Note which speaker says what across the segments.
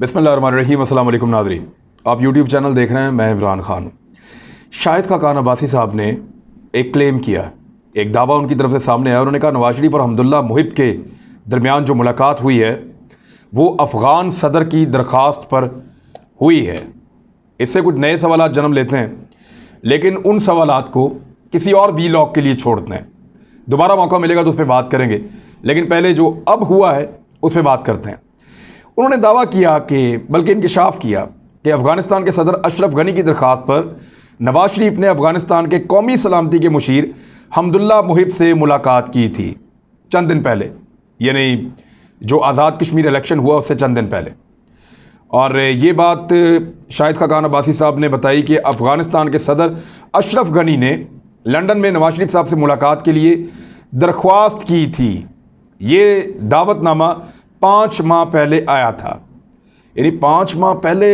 Speaker 1: बिस्मिल्लाहिर्रहमानिर्रहीम। अस्सलाम वालेकुम नाज़रीन, आप यूट्यूब चैनल देख रहे हैं। मैं इमरान खान। शाहिद खाकान अब्बासी साहब ने एक क्लेम किया, एक दावा उनकी तरफ से सामने आया। उन्होंने कहा नवाज शरीफ और अब्दुल्ला मुहिब के दरमियान जो मुलाकात हुई है वो अफ़गान सदर की दरख्वास्त पर हुई है। इससे कुछ नए सवाल जन्म लेते हैं, लेकिन उन सवालात को किसी और वीलॉग के लिए छोड़ते हैं। दोबारा मौका मिलेगा तो उस पर बात करेंगे, लेकिन पहले जो अब हुआ है उस पर बात करते हैं। उन्होंने दावा किया कि बल्कि इंकशाफ किया कि अफ़गानिस्तान के सदर अशरफ गनी की दरख्वास्त पर नवाज शरीफ ने अफ़गानिस्तान के कौमी सलामती के मुशीर हमदुल्ला मुहिब से मुलाकात की थी चंद दिन पहले, यानी जो आज़ाद कश्मीर इलेक्शन हुआ उससे चंद दिन पहले। और ये बात शाहिद खाकान अब्बासी साहब ने बताई कि अफ़गानिस्तान के सदर अशरफ गनी ने लंदन में नवाज शरीफ साहब से मुलाकात के लिए दरख्वास्त की थी। ये दावतनामा 5 माह पहले आया था, यानी 5 माह पहले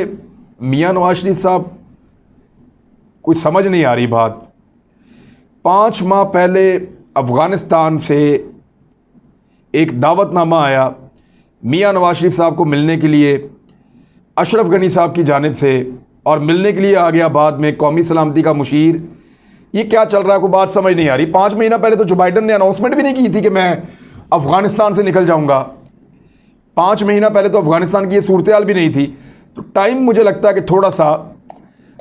Speaker 1: मियाँ नवाज शरीफ साहब, कुछ समझ नहीं आ रही बात। 5 माह पहले अफ़गानिस्तान से एक दावतनामा आया मियाँ नवाज शरीफ साहब को मिलने के लिए अशरफ गनी साहब की जानिब से, और मिलने के लिए आ गया बाद में कौमी सलामती का मुशीर। ये क्या चल रहा है, कोई बात समझ नहीं आ रही। 5 महीना पहले तो जो बाइडन ने अनाउंसमेंट भी नहीं की थी कि मैं अफ़गानिस्तान से निकल जाऊंगा। 5 महीना पहले तो अफ़गानिस्तान की ये सूरत हाल भी नहीं थी। तो टाइम मुझे लगता है कि थोड़ा सा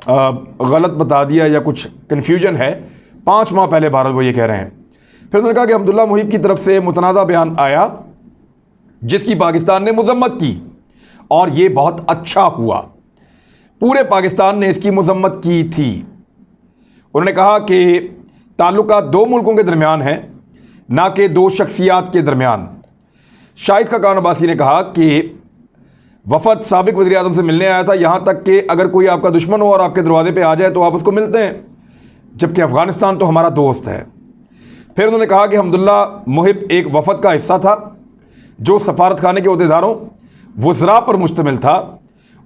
Speaker 1: गलत बता दिया या कुछ कन्फ्यूजन है। 5 माह पहले भारत वो ये कह रहे हैं। फिर उन्होंने कहा कि अब्दुल्ला मुहिब की तरफ से मुतनाज़ा बयान आया जिसकी पाकिस्तान ने मजम्मत की, और ये बहुत अच्छा हुआ। पूरे पाकिस्तान ने इसकी मजम्मत की थी। उन्होंने कहा कि ताल्लुकात 2 मुल्कों के दरमियान हैं, ना कि 2 शख्सियात के दरमियान। शाहिद खाकान अब्बासी ने कहा कि वफद साबिक वज़ीर आज़म से मिलने आया था, यहाँ तक कि अगर कोई आपका दुश्मन हो और आपके दरवाजे पे आ जाए तो आप उसको मिलते हैं, जबकि अफ़गानिस्तान तो हमारा दोस्त है। फिर उन्होंने कहा कि हमदुल्ला मुहिब एक वफद का हिस्सा था जो सफारत खाने के अहदेदारों वज़रा पर मुश्तमिल था,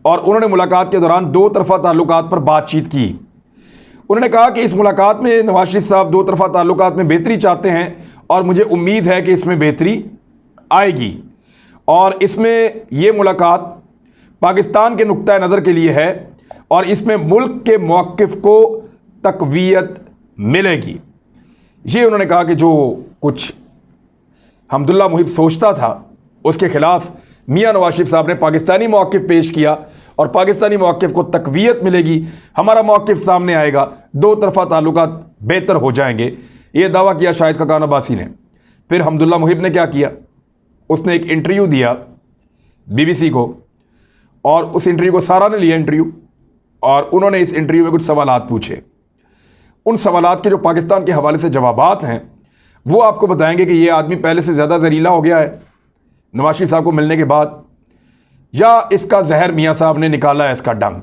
Speaker 1: और उन्होंने मुलाकात के दौरान 2 तरफ़ा ताल्लुकात पर बातचीत की। उन्होंने कहा कि इस मुलाकात में नवाज शरीफ साहब 2 तरफ़ा ताल्लुकात में बेहतरी चाहते हैं, और मुझे उम्मीद है कि इसमें बेहतरी आएगी, और इसमें यह मुलाकात पाकिस्तान के नुक्ता नज़र के लिए है, और इसमें मुल्क के मौक़िफ़ को तक़वियत मिलेगी। ये उन्होंने कहा कि जो कुछ हमदुल्ला मुहिब सोचता था उसके ख़िलाफ़ मियाँ नवाज शरीफ साहब ने पाकिस्तानी मौक़िफ़ पेश किया, और पाकिस्तानी मौक़िफ़ को तक़वियत मिलेगी, हमारा मौक़िफ़ सामने आएगा, 2 तरफ़ा ताल्लुकात बेहतर हो जाएंगे। ये दावा किया शाहिद खाकान अब्बासी ने। फिर हमदुल्ला मुहिब ने क्या किया, उसने एक इंटरव्यू दिया BBC को, और उस इंटरव्यू को सारा ने लिया इंटरव्यू, और उन्होंने इस इंटरव्यू में कुछ सवालात पूछे। उन सवालात के जो पाकिस्तान के हवाले से जवाबात हैं वो आपको बताएंगे कि ये आदमी पहले से ज़्यादा जहरीला हो गया है नवाज शरीफ साहब को मिलने के बाद, या इसका जहर मियाँ साहब ने निकाला है, इसका डंग।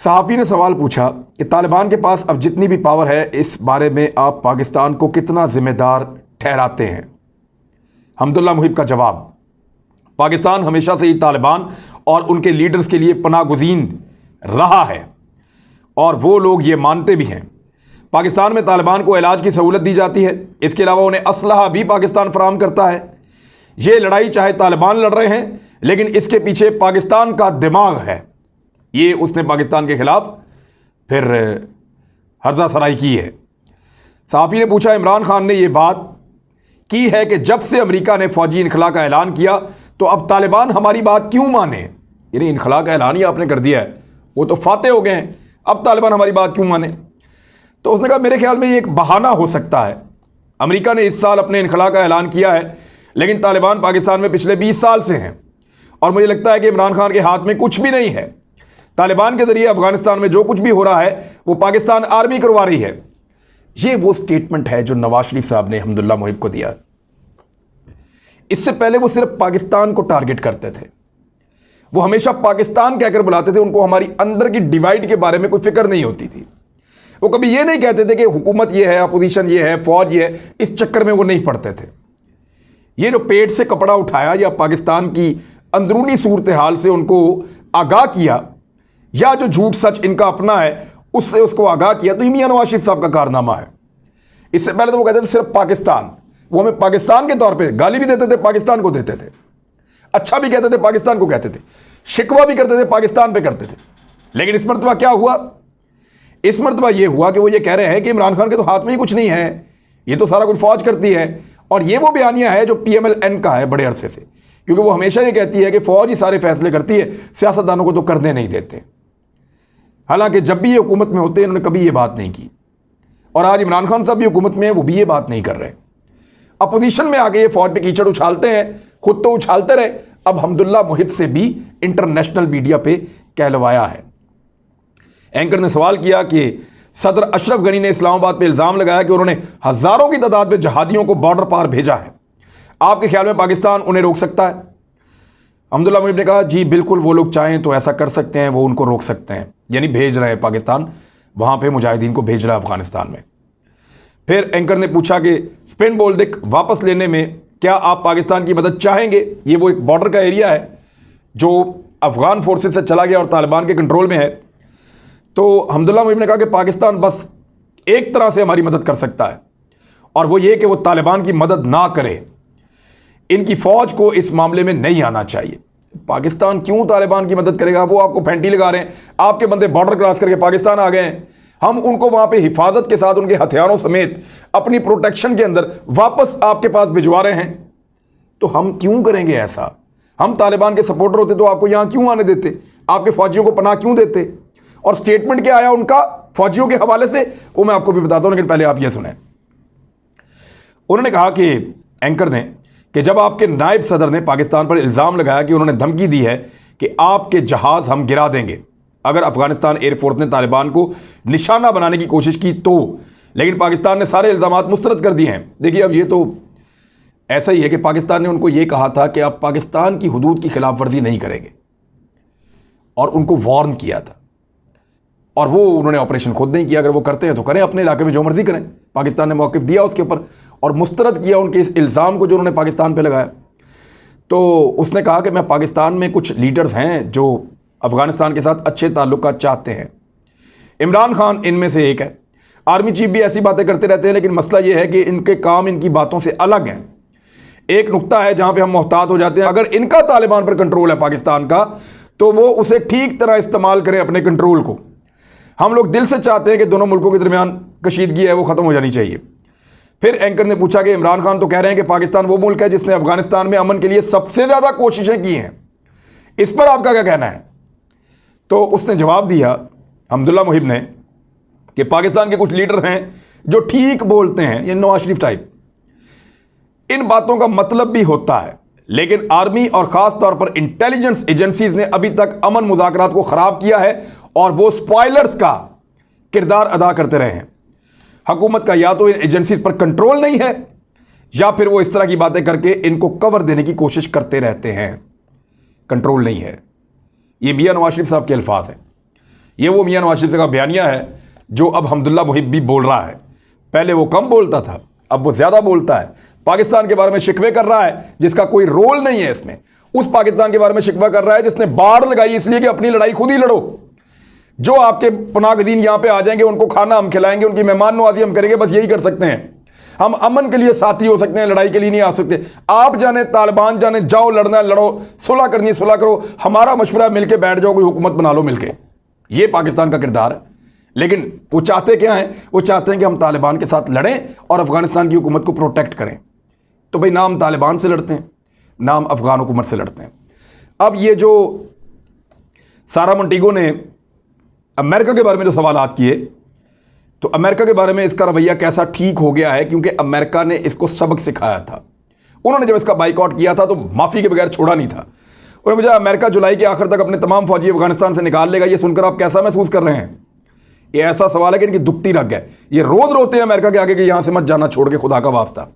Speaker 1: सहाफ़ी ने सवाल पूछा कि तालिबान के पास अब जितनी भी पावर है, इस बारे में आप पाकिस्तान को कितना ज़िम्मेदार ठहराते हैं? हमदुल्ला मुहिब का जवाब, पाकिस्तान हमेशा से ही तालिबान और उनके लीडर्स के लिए पनागुज़ीन रहा है, और वो लोग ये मानते भी हैं। पाकिस्तान में तालिबान को इलाज की सहूलत दी जाती है, इसके अलावा उन्हें असलहा भी पाकिस्तान फराहम करता है। ये लड़ाई चाहे तालिबान लड़ रहे हैं, लेकिन इसके पीछे पाकिस्तान का दिमाग है। ये उसने पाकिस्तान के ख़िलाफ़ फिर हर्जा सराई की है। सहाफ़ी ने पूछा, इमरान खान ने यह बात की है कि जब से अमेरिका ने फ़ौजी इनखला का ऐलान किया तो अब तालिबान हमारी बात क्यों माने? यानी इनखला का ऐलान ही आपने कर दिया है, वो तो फाते हो गए हैं, अब तालिबान हमारी बात क्यों माने? तो उसने कहा मेरे ख्याल में ये एक बहाना हो सकता है। अमेरिका ने इस साल अपने इनखला का ऐलान किया है, लेकिन तालिबान पाकिस्तान में पिछले 20 साल से हैं, और मुझे लगता है कि इमरान खान के हाथ में कुछ भी नहीं है। तालिबान के ज़रिए अफ़गानिस्तान में जो कुछ भी हो रहा है वो पाकिस्तान आर्मी करवा रही है। ये वो स्टेटमेंट है जो नवाज शरीफ साहब ने हमदुल्ला मुहिब को दिया। इससे पहले वो सिर्फ पाकिस्तान को टारगेट करते थे, वो हमेशा पाकिस्तान कहकर बुलाते थे। उनको हमारी अंदर की डिवाइड के बारे में कोई फिक्र नहीं होती थी। वो कभी ये नहीं कहते थे कि हुकूमत ये है, अपोजिशन ये है, फौज ये है, इस चक्कर में वो नहीं पड़ते थे। ये जो पेट से कपड़ा उठाया या पाकिस्तान की अंदरूनी सूरत हाल से उनको आगाह किया, या जो झूठ सच इनका अपना है उससे उसको आगाह किया, तो ये मियाँ नवाज शरीफ साहब का कारनामा है। इससे पहले तो वो कहते थे सिर्फ पाकिस्तान, वो हमें पाकिस्तान के तौर पे गाली भी देते थे, पाकिस्तान को देते थे। अच्छा भी कहते थे, पाकिस्तान को कहते थे, शिकवा भी करते थे, पाकिस्तान पे करते थे। लेकिन इस मरतबा क्या हुआ? इस मरतबा ये हुआ कि वो ये कह रहे हैं कि इमरान खान के तो हाथ में ही कुछ नहीं है, ये तो सारा कुछ फौज करती है। और ये वो बयानिया है जो PMLN का है बड़े अरसे से, क्योंकि वो हमेशा ये कहती है कि फौज ही सारे फैसले करती है, सियासतदानों को तो करने नहीं देते। हालांकि जब भी ये हुकूमत में होते हैं इन्होंने कभी ये बात नहीं की, और आज इमरान खान साहब भी हुकूमत में है, वो भी ये बात नहीं कर रहे। अपोजिशन में आके ये फौज पे कीचड़ उछालते हैं, खुद तो उछालते रहे, अब हम्दुल्ला मुहिब से भी इंटरनेशनल मीडिया पे कहलवाया है। एंकर ने सवाल किया कि सदर अशरफ गनी ने इस्लामाबाद पे इल्ज़ाम लगाया कि उन्होंने हज़ारों की तादाद में जहादियों को बॉर्डर पार भेजा है, आपके ख्याल में पाकिस्तान उन्हें रोक सकता है? हम्दुल्ला मुहिब ने कहा, जी बिल्कुल, वो लोग चाहें तो ऐसा कर सकते हैं, वो उनको रोक सकते हैं। यानी भेज रहे हैं पाकिस्तान, वहाँ पे मुजाहिदीन को भेज रहा है अफगानिस्तान में। फिर एंकर ने पूछा कि स्पिन बोल्दिक वापस लेने में क्या आप पाकिस्तान की मदद चाहेंगे? ये वो एक बॉर्डर का एरिया है जो अफगान फोर्सेस से चला गया और तालिबान के कंट्रोल में है। तो हम्दुल्ला मुहिब ने कहा कि पाकिस्तान बस एक तरह से हमारी मदद कर सकता है, और वो ये कि वो तालिबान की मदद ना करे, इनकी फ़ौज को इस मामले में नहीं आना चाहिए। पाकिस्तान क्यों तालिबान की मदद करेगा? वो आपको फैंटी लगा रहे हैं, आपके बंदे बॉर्डर क्रॉस करके पाकिस्तान आ गए हैं, हम उनको वहाँ पे हिफाजत के साथ उनके हथियारों समेत अपनी प्रोटेक्शन के अंदर वापस आपके पास भिजवा रहे हैं, तो हम क्यों करेंगे ऐसा? हम तालिबान के सपोर्टर होते तो आपको यहाँ क्यों आने देते? आपके फौजियों को पनाह क्यों देते? और स्टेटमेंट क्या आया उनका फौजियों के हवाले से, वो मैं आपको भी बताता हूँ, लेकिन पहले आप ये सुने। उन्होंने कहा कि एंकर ने कि जब आपके नायब सदर ने पाकिस्तान पर इल्ज़ाम लगाया कि उन्होंने धमकी दी है कि आपके जहाज़ हम गिरा देंगे अगर अफगानिस्तान एयरफोर्स ने तालिबान को निशाना बनाने की कोशिश की तो, लेकिन पाकिस्तान ने सारे इल्ज़ामात मुस्तरद कर दिए हैं। देखिए, अब ये तो ऐसा ही है कि पाकिस्तान ने उनको ये कहा था कि आप पाकिस्तान की हुदूद की खिलाफ वर्जी नहीं करेंगे, और उनको वार्न किया था, और वो उन्होंने ऑपरेशन खुद नहीं किया। अगर वो करते हैं तो करें, अपने इलाके में जो मर्जी करें। पाकिस्तान ने मौक़िफ़ दिया उसके ऊपर और मुस्तरद किया उनके इस इल्ज़ाम को जो उन्होंने पाकिस्तान पे लगाया। तो उसने कहा कि मैं पाकिस्तान में कुछ लीडर्स हैं जो अफ़गानिस्तान के साथ अच्छे ताल्लुकात चाहते हैं, इमरान खान इनमें से एक है। आर्मी चीफ भी ऐसी बातें करते रहते हैं, लेकिन मसला ये है कि इनके काम इनकी बातों से अलग हैं। एक नुक्ता है जहाँ पर हम मोहतात हो जाते हैं, अगर इनका तालिबान पर कंट्रोल है पाकिस्तान का, तो वो उसे ठीक तरह इस्तेमाल करें अपने कंट्रोल को। हम लोग दिल से चाहते हैं कि दोनों मुल्कों के दरमियान कशीदगी है वो ख़त्म हो जानी चाहिए। फिर एंकर ने पूछा कि इमरान खान तो कह रहे हैं कि पाकिस्तान वो मुल्क है जिसने अफगानिस्तान में अमन के लिए सबसे ज़्यादा कोशिशें की हैं, इस पर आपका क्या कहना है? तो उसने जवाब दिया, हम्दुल्ला मुहिब ने, कि पाकिस्तान के कुछ लीडर हैं जो ठीक बोलते हैं, ये नवाज शरीफ टाइप, इन बातों का मतलब भी होता है, लेकिन आर्मी और ख़ास तौर पर इंटेलिजेंस एजेंसीज ने अभी तक अमन मुज़ाकरात को ख़राब किया है और वो स्पॉयलर्स का किरदार अदा करते रहे हैं। हुकूमत का या तो इन एजेंसीज पर कंट्रोल नहीं है, या फिर वो इस तरह की बातें करके इनको कवर देने की कोशिश करते रहते हैं। कंट्रोल नहीं है, ये मियां नवाज शरीफ साहब के अल्फाज हैं। ये वो मियां नवाज शरीफ का बयानिया है जो अब हम्दुल्ला मुहिब भी बोल रहा है। पहले वो कम बोलता था, अब वो ज़्यादा बोलता है। पाकिस्तान के बारे में शिकवे कर रहा है जिसका कोई रोल नहीं है इसमें। उस पाकिस्तान के बारे में शिकवा कर रहा है जिसने बाढ़ लगाई इसलिए कि अपनी लड़ाई खुद ही लड़ो। जो आपके पनाहगज़ीन यहाँ पे आ जाएंगे उनको खाना हम खिलाएंगे, उनकी मेहमान नवाजी हम करेंगे, बस यही कर सकते हैं। हम अमन के लिए साथी हो सकते हैं, लड़ाई के लिए नहीं आ सकते। आप जाने तालिबान जाने, जाओ लड़ना लड़ो, सुलह करनी है सुलह करो, हमारा मशवरा मिलके बैठ जाओ, कोई हुकूमत बना लो मिलके। ये पाकिस्तान का किरदार है। लेकिन वो चाहते क्या हैं? वो चाहते हैं कि हम तालिबान के साथ लड़ें और अफगानिस्तान की हुकूमत को प्रोटेक्ट करें। तो भाई, ना हम तालिबान से लड़ते हैं, ना हम अफगान हुकूमत से लड़ते हैं। अब ये जो सारा मोंटेगो ने अमेरिका के बारे में जो सवालात किए, तो अमेरिका के बारे में इसका रवैया कैसा ठीक हो गया है, क्योंकि अमेरिका ने इसको सबक सिखाया था। उन्होंने जब इसका बाइकआउट किया था तो माफ़ी के बगैर छोड़ा नहीं था। उन्होंने मुझे अमेरिका जुलाई के आखिर तक अपने तमाम फौजी अफगानिस्तान से निकाल लेगा। ये सुनकर आप कैसा महसूस कर रहे हैं? ये ऐसा सवाल है कि इनकी दुखती रग है। ये रोज़ रोते हैं अमेरिका के आगे कि यहाँ से मत जाना, छोड़ के, खुदा का वास्ता।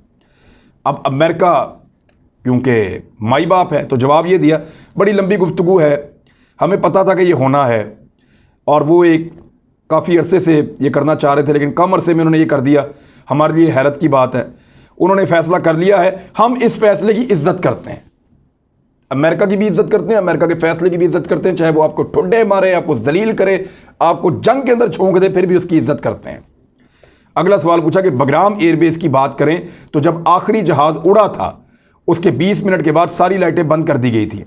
Speaker 1: अब अमेरिका क्योंकि माई बाप है तो जवाब ये दिया। बड़ी लंबी गुफ्तगू है, हमें पता था कि ये होना है, और वो एक काफ़ी अरसे से ये करना चाह रहे थे, लेकिन कम अरसे में उन्होंने ये कर दिया। हमारे लिए हैरत की बात है, उन्होंने फ़ैसला कर लिया है। हम इस फैसले की इज़्ज़त करते हैं, अमेरिका की भी इज़्ज़त करते हैं, अमेरिका के फ़ैसले की भी इज़्ज़त करते हैं। चाहे वो आपको ठुड्डे मारे, आपको जलील करे, आपको जंग के अंदर झोंक दे, फिर भी उसकी इज़्ज़त करते हैं। अगला सवाल पूछा कि बगराम एयरबेस की बात करें तो जब आखिरी जहाज़ उड़ा था उसके 20 मिनट के बाद सारी लाइटें बंद कर दी गई थी।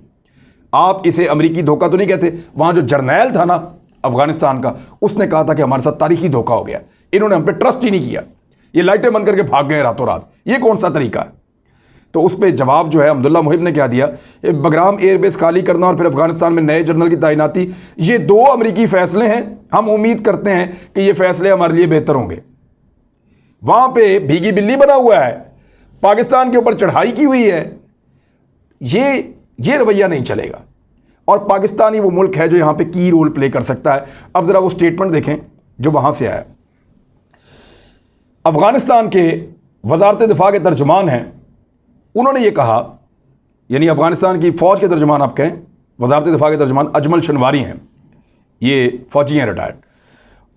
Speaker 1: आप इसे अमेरिकी धोखा तो नहीं कहते। वहाँ जो जर्नैल था ना अफगानिस्तान का, उसने कहा था कि हमारे साथ तारीखी धोखा हो गया, इन्होंने हम पे ट्रस्ट ही नहीं किया, ये लाइटें बंद करके भाग गए रातों रात। ये कौन सा तरीका है? तो उस पर जवाब जो है अब्दुल्ला मुहिब ने क्या दिया, बगराम एयरबेस खाली करना और फिर अफगानिस्तान में नए जनरल की तैनाती, ये 2 अमेरिकी फैसले हैं। हम उम्मीद करते हैं कि ये फैसले हमारे लिए बेहतर होंगे। वहाँ पे भीगी बिल्ली बना हुआ है, पाकिस्तान के ऊपर चढ़ाई की हुई है। ये रवैया नहीं चलेगा। और पाकिस्तान ही वो मुल्क है जो यहाँ पे की रोल प्ले कर सकता है। अब ज़रा वो स्टेटमेंट देखें जो वहाँ से आया। अफगानिस्तान के वजारत दिफा के तर्जुमान हैं, उन्होंने ये कहा, यानी अफगानिस्तान की फ़ौज के तर्जुमान आप कहें, वजारत दिफा के तर्जुमान अजमल शनवारी हैं, ये फ़ौजी हैं रिटायर्ड।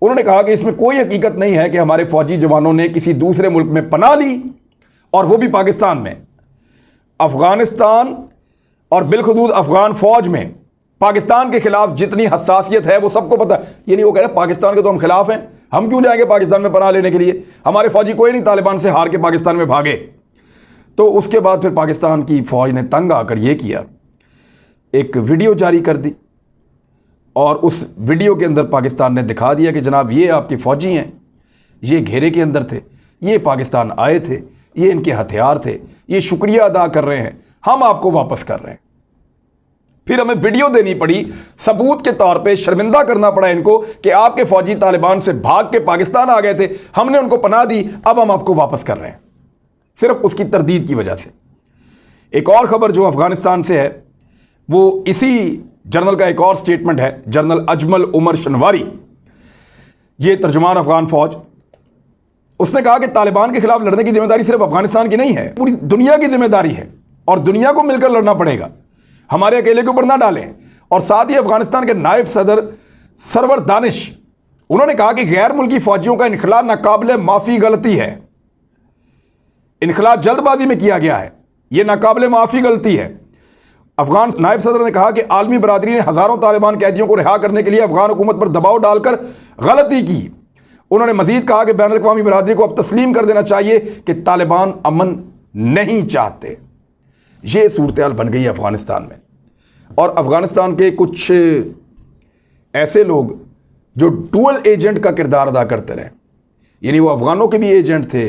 Speaker 1: उन्होंने कहा कि इसमें कोई हकीकत नहीं है कि हमारे फ़ौजी जवानों ने किसी दूसरे मुल्क में पनाह ली, और वो भी पाकिस्तान में। अफगानिस्तान और बिलखुसूस अफगान फ़ौज में पाकिस्तान के खिलाफ जितनी हसासियत है वो सबको पता है। यानी वो कह रहे हैं पाकिस्तान के तो हम खिलाफ हैं, हम क्यों जाएंगे पाकिस्तान में पनाह लेने के लिए, हमारे फ़ौजी कोई नहीं तालिबान से हार के पाकिस्तान में भागे। तो उसके बाद फिर पाकिस्तान की फ़ौज ने तंग आकर ये किया, एक वीडियो जारी कर दी, और उस वीडियो के अंदर पाकिस्तान ने दिखा दिया कि जनाब ये आपके फ़ौजी हैं, ये घेरे के अंदर थे, ये पाकिस्तान आए थे, ये इनके हथियार थे, ये शुक्रिया अदा कर रहे हैं, हम आपको वापस कर रहे हैं। फिर हमें वीडियो देनी पड़ी, सबूत के तौर पे शर्मिंदा करना पड़ा इनको कि आपके फ़ौजी तालिबान से भाग के पाकिस्तान आ गए थे, हमने उनको पनाह दी, अब हम आपको वापस कर रहे हैं, सिर्फ उसकी तरदीद की वजह से। एक और ख़बर जो अफगानिस्तान से है, वो इसी जनरल का एक और स्टेटमेंट है, जनरल अजमल उमर शनवारी, ये तर्जुमान अफगान फ़ौज, उसने कहा कि तालिबान के खिलाफ लड़ने की जिम्मेदारी सिर्फ अफगानिस्तान की नहीं है, पूरी दुनिया की जिम्मेदारी है, और दुनिया को मिलकर लड़ना पड़ेगा, हमारे अकेले के ऊपर ना डालें। और साथ ही अफगानिस्तान के नायब सदर सरवर दानिश, उन्होंने कहा कि गैर मुल्की फ़ौजियों का इनखला नाकाबिले माफ़ी गलती है, इनखला जल्दबाजी में किया गया है, यह नाकाबिले माफ़ी गलती है। अफगान नायब सदर ने कहा कि आलमी बरादरी ने हज़ारों तालिबान कैदियों को रिहा करने के लिए अफगान हुकूमत पर दबाव डालकर गलती की। उन्होंने मजीद कहा कि बैन अल-अक़वामी बरादरी को अब तस्लीम कर देना चाहिए कि तालिबान अमन नहीं चाहते। ये सूरत हाल बन गई है अफ़गानिस्तान में। और अफ़गानिस्तान के कुछ ऐसे लोग जो डुअल एजेंट का किरदार अदा करते रहे, यानी वो अफ़गानों के भी एजेंट थे,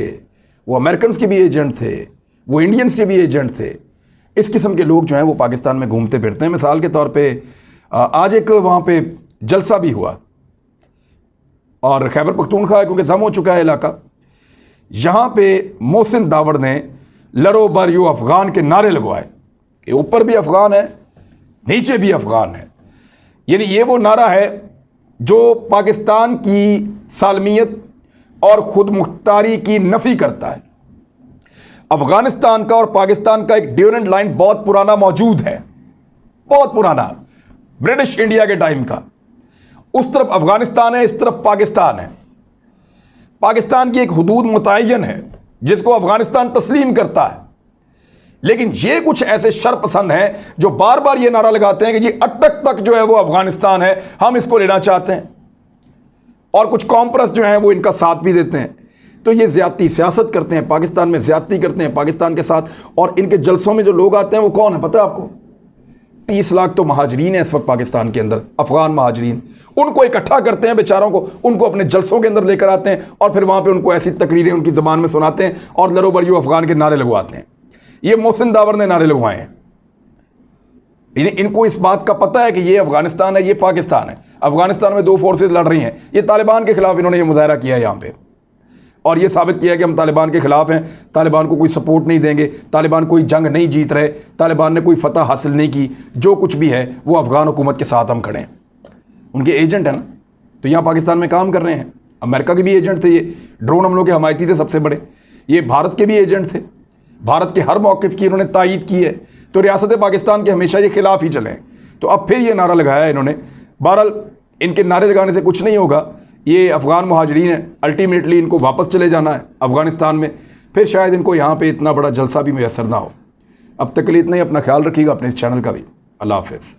Speaker 1: वो अमेरिकन के भी एजेंट थे, वो इंडियंस के भी एजेंट थे। इस किस्म के लोग जो हैं वो पाकिस्तान में घूमते फिरते हैं। मिसाल के तौर पे आज एक वहाँ पे जलसा भी हुआ, और खैबर पख्तूनख्वा क्योंकि जम हो चुका है इलाका, यहाँ पे मोहसिन दावड़ ने लड़ो बर यू अफ़गान के नारे लगवाए कि ऊपर भी अफ़गान है, नीचे भी अफ़गान है। यानी ये वो नारा है जो पाकिस्तान की सालमियत और ख़ुद मुख्तारी की नफ़ी करता है। अफ़गानिस्तान का और पाकिस्तान का एक ड्यूरेंट लाइन बहुत पुराना मौजूद है, बहुत पुराना, ब्रिटिश इंडिया के टाइम का। उस तरफ अफ़गानिस्तान है, इस तरफ पाकिस्तान है। पाकिस्तान की एक हुदूद मुतय्यन है जिसको अफ़गानिस्तान तस्लीम करता है। लेकिन ये कुछ ऐसे शरपसंद हैं जो बार बार ये नारा लगाते हैं कि जी अटक तक जो है वो अफ़गानिस्तान है, हम इसको लेना चाहते हैं, और कुछ कॉम्प्रेस जो हैं वो इनका साथ भी देते हैं। तो ये ज़्यादती सियासत करते हैं, पाकिस्तान में ज़्यादती करते हैं पाकिस्तान के साथ। और इनके जलसों में जो लोग आते हैं वो कौन है पता है आपको? 30 लाख तो महाजरीन है इस वक्त पाकिस्तान के अंदर, अफ़गान महाजरीन। उनको इकट्ठा करते हैं बेचारों को, उनको अपने जलसों के अंदर लेकर आते हैं, और फिर वहाँ पे उनको ऐसी तकरीरें उनकी ज़बान में सुनाते हैं और लड़ो बर यू अफ़गान के नारे लगवाते हैं। ये मोहसिन दावर ने नारे लगवाए हैं। इनको इस बात का पता है कि ये अफ़गानिस्तान है, ये पाकिस्तान है। अफ़गानिस्तान में 2 फोर्सेज लड़ रही हैं। ये तालिबान के ख़िलाफ़ इन्होंने ये मुजाहरा किया है यहाँ पे, और ये साबित किया कि हम तालिबान के ख़िलाफ़ हैं, तालिबान को कोई सपोर्ट नहीं देंगे, तालिबान कोई जंग नहीं जीत रहे, तालिबान ने कोई फतह हासिल नहीं की, जो कुछ भी है वो अफ़गान हुकूमत के साथ हम खड़े हैं। उनके एजेंट हैं ना, तो यहाँ पाकिस्तान में काम कर रहे हैं। अमेरिका के भी एजेंट थे, ये ड्रोन हमलों के हमायती थे सबसे बड़े। ये भारत के भी एजेंट थे, भारत के हर मौक़िफ़ की इन्होंने तायीद की है। तो रियासत पाकिस्तान के हमेशा ये खिलाफ ही चले। तो अब फिर ये नारा लगाया इन्होंने। बहरहाल इनके नारे लगाने से कुछ नहीं होगा। ये अफ़गान मुहाजिरीन हैं, अल्टीमेटली इनको वापस चले जाना है अफ़गानिस्तान में, फिर शायद इनको यहाँ पे इतना बड़ा जलसा भी मैसर ना हो। अब तक के लिए इतना ही। अपना ख्याल रखिएगा, अपने इस चैनल का भी। अल्लाह हाफ़िज़।